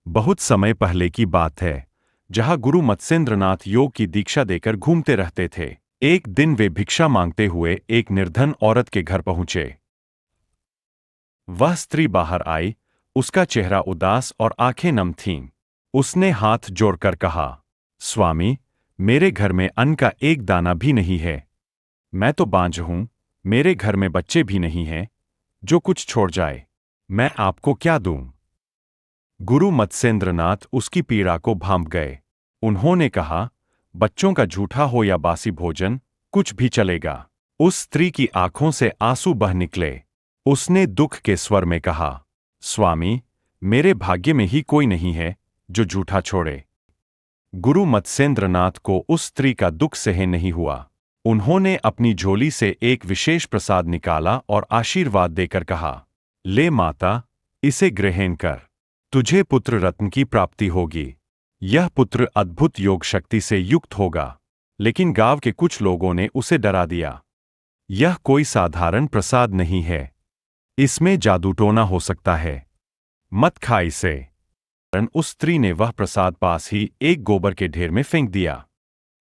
बहुत समय पहले की बात है, जहां गुरु मत्स्येंद्रनाथ योग की दीक्षा देकर घूमते रहते थे। एक दिन वे भिक्षा मांगते हुए एक निर्धन औरत के घर पहुंचे। वह स्त्री बाहर आई, उसका चेहरा उदास और आंखें नम थीं। उसने हाथ जोड़कर कहा, स्वामी, मेरे घर में अन्न का एक दाना भी नहीं है। मैं तो बांझ हूं, मेरे घर में बच्चे भी नहीं हैं। जो कुछ छोड़ जाए, मैं आपको क्या दूं? गुरु मत्स्येंद्रनाथ उसकी पीड़ा को भांप गए। उन्होंने कहा, बच्चों का झूठा हो या बासी भोजन, कुछ भी चलेगा। उस स्त्री की आंखों से आंसू बह निकले। उसने दुख के स्वर में कहा, स्वामी, मेरे भाग्य में ही कोई नहीं है जो झूठा छोड़े। गुरु मत्स्येंद्रनाथ को उस स्त्री का दुख सहन नहीं हुआ। उन्होंने अपनी झोली से एक विशेष प्रसाद निकाला और आशीर्वाद देकर कहा, ले माता, इसे ग्रहण कर। तुझे पुत्र रत्न की प्राप्ति होगी। यह पुत्र अद्भुत योग शक्ति से युक्त होगा। लेकिन गांव के कुछ लोगों ने उसे डरा दिया। यह कोई साधारण प्रसाद नहीं है। इसमें जादू टोना हो सकता है। मत खा इसे। उस स्त्री ने वह प्रसाद पास ही एक गोबर के ढेर में फेंक दिया।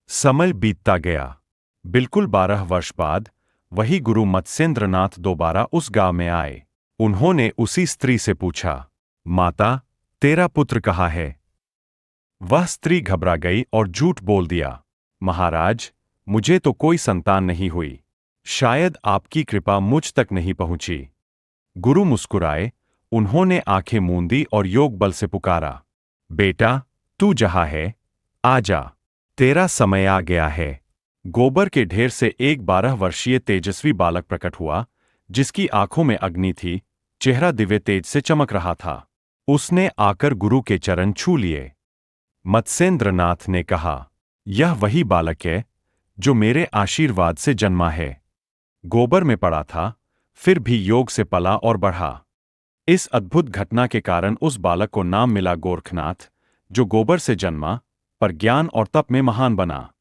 समय बीतता गया। बिल्कुल 12 वर्ष बाद वही गुरु मत्स्येंद्रनाथ दोबारा उस गांव में आए। उन्होंने उसी स्त्री से पूछा, माता, तेरा पुत्र कहाँ है? वह स्त्री घबरा गई और झूठ बोल दिया, महाराज, मुझे तो कोई संतान नहीं हुई। शायद आपकी कृपा मुझ तक नहीं पहुंची। गुरु मुस्कुराए। उन्होंने आंखें मूंदी और योग बल से पुकारा, बेटा, तू जहां है, आ जा। तेरा समय आ गया है। गोबर के ढेर से एक 12 वर्षीय तेजस्वी बालक प्रकट हुआ, जिसकी आंखों में अग्नि थी, चेहरा दिव्य तेज से चमक रहा था। उसने आकर गुरु के चरण छू लिए। मत्स्येंद्रनाथ ने कहा, यह वही बालक है जो मेरे आशीर्वाद से जन्मा है। गोबर में पड़ा था, फिर भी योग से पला और बढ़ा। इस अद्भुत घटना के कारण उस बालक को नाम मिला गोरखनाथ, जो गोबर से जन्मा पर ज्ञान और तप में महान बना।